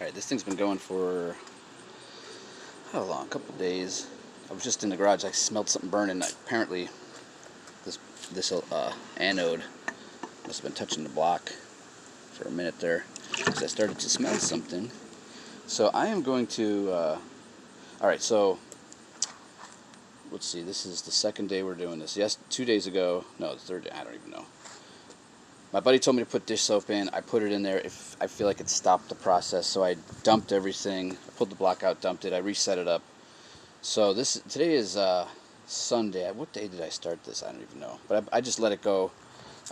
Alright, this thing's been going for how long? A couple days. I was just in the garage, I smelled something burning. Apparently this anode must have been touching the block for a minute there, because I started to smell something. So I am going to alright, so let's see, this is the second day we're doing this. Yes, 2 days ago, no, the third day, I don't even know. My buddy told me to put dish soap in. I put it in there. If I feel like it stopped the process, so I dumped everything. I pulled the block out, dumped it. I reset it up. So today is Sunday. What day did I start this? I don't even know. But I just let it go.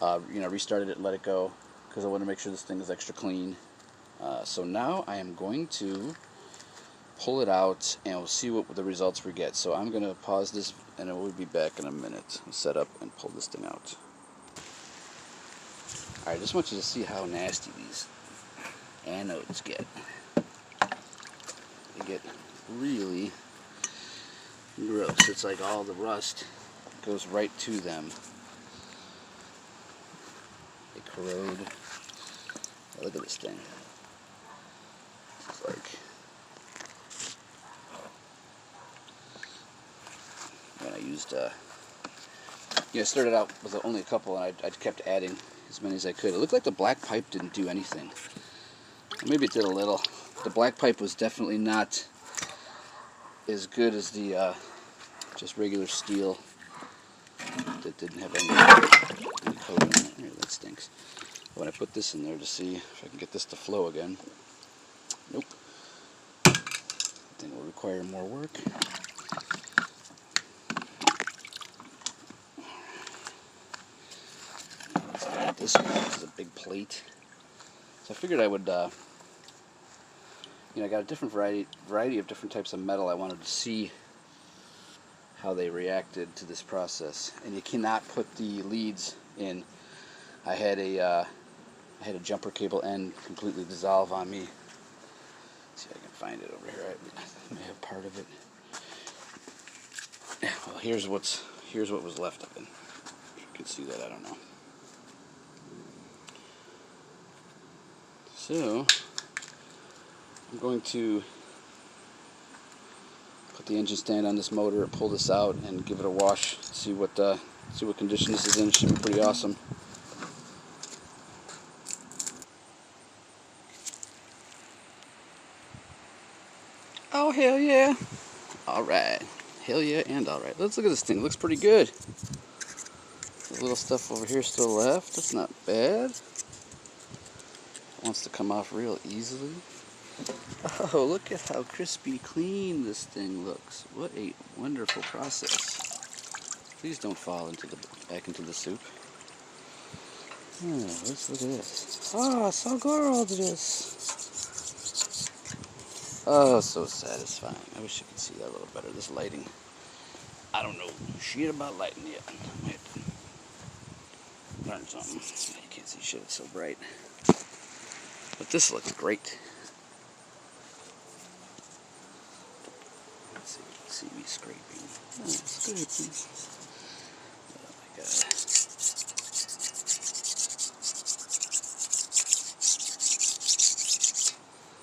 Restarted it, let it go, because I want to make sure this thing is extra clean. So now I am going to pull it out, and we'll see what the results we get. So I'm going to pause this, and we'll be back in a minute. Set up and pull this thing out. Alright, I just want you to see how nasty these anodes get. They get really gross. It's like all the rust goes right to them. They corrode. Oh, look at this thing. It's like, when I used, I started out with only a couple, and I kept adding as many as I could. It looked like the black pipe didn't do anything. Maybe it did a little. The black pipe was definitely not as good as the just regular steel that didn't have any coat on it. Here, that stinks. When I put this in there to see if I can get this to flow again. Nope. That thing will require more work. This is a big plate, so I figured I would, I got a different variety of different types of metal. I wanted to see how they reacted to this process, and you cannot put the leads in. I had a jumper cable end completely dissolve on me. Let's see if I can find it over here. I may have part of it. Well, here's what was left of it. If you can see that, I don't know. So I'm going to put the engine stand on this motor, pull this out, and give it a wash. See what condition this is in. It should be pretty awesome. Oh hell yeah! All right, hell yeah, and all right. Let's look at this thing. It looks pretty good. The little stuff over here still left. That's not bad. Wants to come off real easily. Oh, look at how crispy clean this thing looks. What a wonderful process. Please don't fall back into the soup. Oh, let's look at this. Oh, so gorgeous. Oh, so satisfying. I wish you could see that a little better. This lighting. I don't know shit about lighting yet. I might have to learn something. You can't see shit, it's so bright. But this looks great. Let's see if you can see me scraping. Oh, scraping. Oh my god.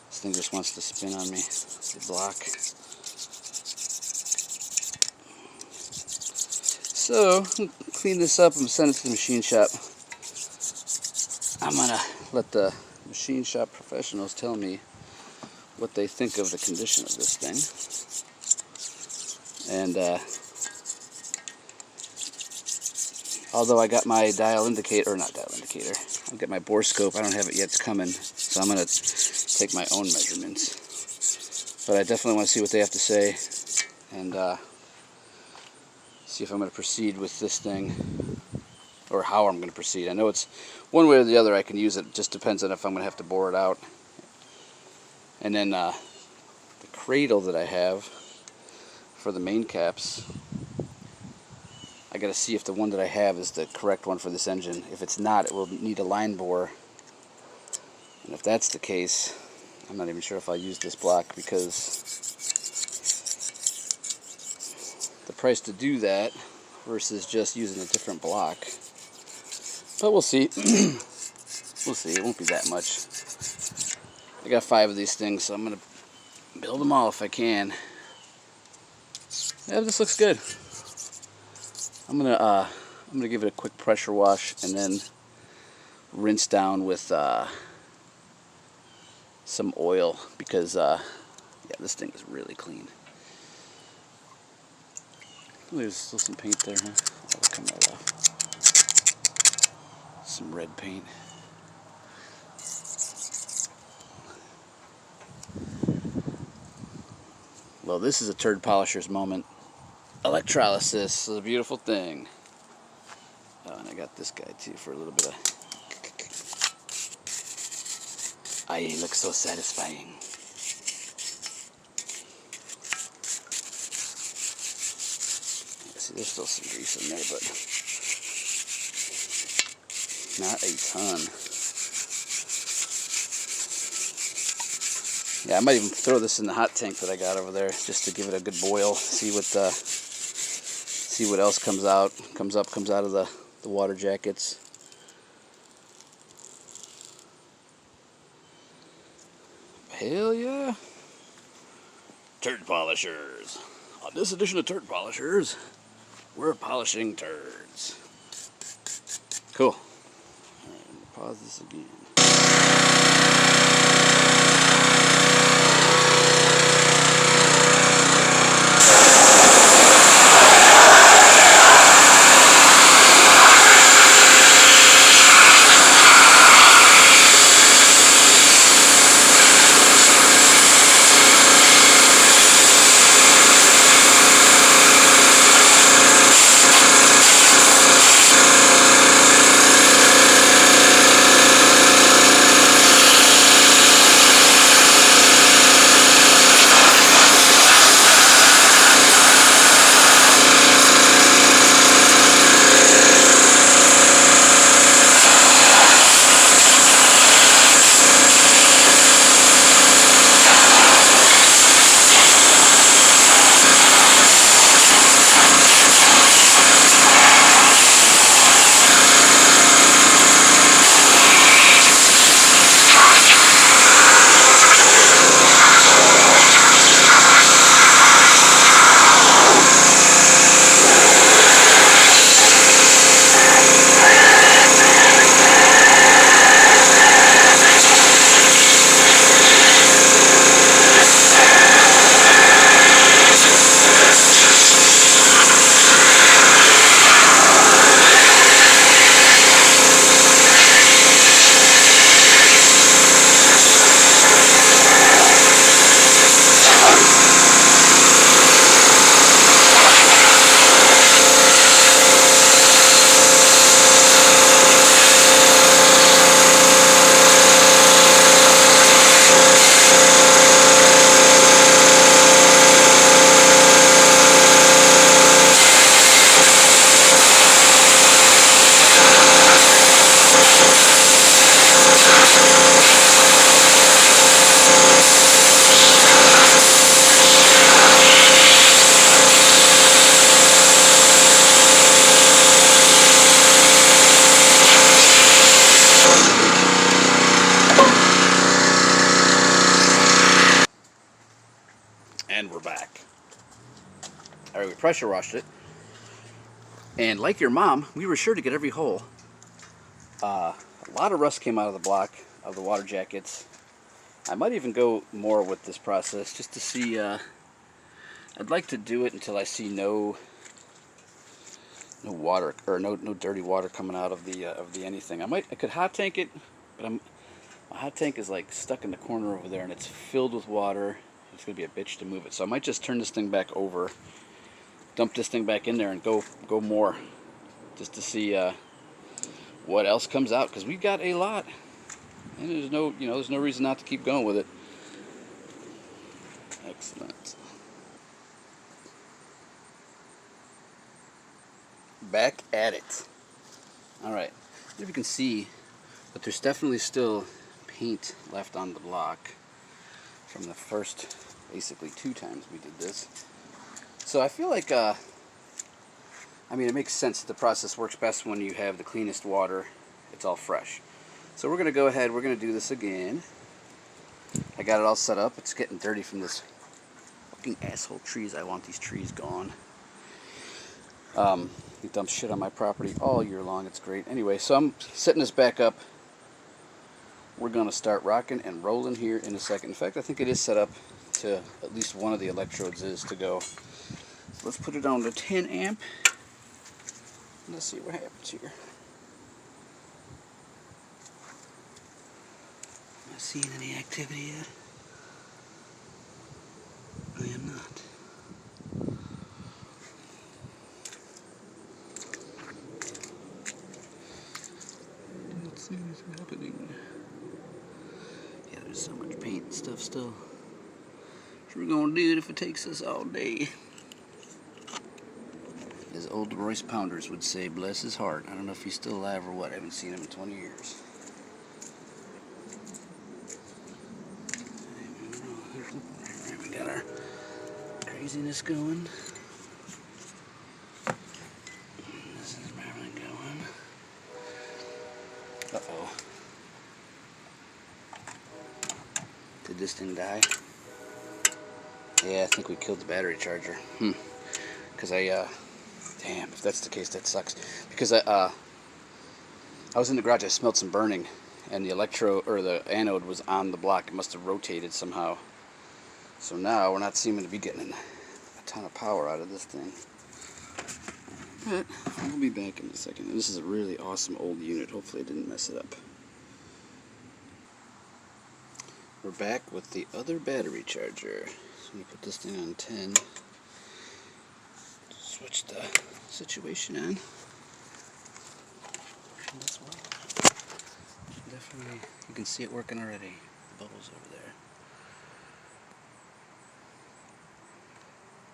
This thing just wants to spin on me. The block. So, clean this up and send it to the machine shop. I'm gonna let the machine shop professionals tell me what they think of the condition of this thing. And although I got my dial indicator, or not dial indicator, I'll get my bore scope. I don't have it yet, it's coming, so I'm going to take my own measurements. But I definitely want to see what they have to say, and see if I'm going to proceed with this thing, or how I'm going to proceed. I know it's one way or the other I can use it. It just depends on if I'm going to have to bore it out. And then the cradle that I have for the main caps, I got to see if the one that I have is the correct one for this engine. If it's not, it will need a line bore. And if that's the case, I'm not even sure if I'll use this block, because the price to do that versus just using a different block. But we'll see. We'll see. It won't be that much. I got 5 of these things, so I'm gonna build them all if I can. Yeah, this looks good. I'm gonna give it a quick pressure wash and then rinse down with some oil because yeah, this thing is really clean. Oh, there's still some paint there, huh? I'll come right off. Some red paint. Well, this is a turd polisher's moment. Electrolysis is a beautiful thing. Oh, and I got this guy too for a little bit of... Aye, looks so satisfying. See, there's still some grease in there, but not a ton. Yeah, I might even throw this in the hot tank that I got over there just to give it a good boil. See what else comes out of the water jackets. Hell yeah! Turd polishers. On this edition of Turd Polishers, we're polishing turds. Cool. Alright, pause this again. And we're back. Alright, we pressure washed it. And like your mom, we were sure to get every hole. A lot of rust came out of the block of the water jackets. I might even go more with this process just to see. I'd like to do it until I see no water or no dirty water coming out of the anything. I could hot tank it, but my hot tank is like stuck in the corner over there and it's filled with water. It's gonna be a bitch to move it, so I might just turn this thing back over, dump this thing back in there, and go more, just to see what else comes out, because we got a lot, and there's no reason not to keep going with it. Excellent. Back at it. All right. If you can see, but there's definitely still paint left on the block from the first, basically 2 times we did this. So I feel like, I mean, it makes sense that the process works best when you have the cleanest water. It's all fresh. So we're going to go ahead, we're going to do this again. I got it all set up. It's getting dirty from this fucking asshole trees. I want these trees gone. He dumps shit on my property all year long. It's great. Anyway, so I'm setting this back up. We're going to start rocking and rolling here in a second. In fact, I think it is set up to at least one of the electrodes is to go. Let's put it on to 10 amp. Let's see what happens here. Not seeing any activity yet. I am not. Don't see anything happening. Yeah, there's so much paint and stuff still. So we're gonna do it if it takes us all day. As old Royce Pounders would say, bless his heart. I don't know if he's still alive or what. I haven't seen him in 20 years. We got our craziness going. This is barely going. Uh-oh. Did this thing die? Yeah, I think we killed the battery charger. Because damn, if that's the case, that sucks. Because I was in the garage, I smelled some burning, and the the anode was on the block. It must have rotated somehow. So now we're not seeming to be getting a ton of power out of this thing. But we'll be back in a second. This is a really awesome old unit. Hopefully I didn't mess it up. We're back with the other battery charger. So let me put this thing on 10. Switch the situation on. And this one. Definitely, you can see it working already. The bubbles over there.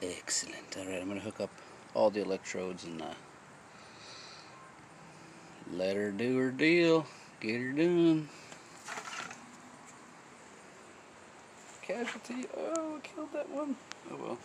Excellent. Alright, I'm going to hook up all the electrodes and let her do her deal. Get her done. Casualty. Oh, killed that one. Oh well.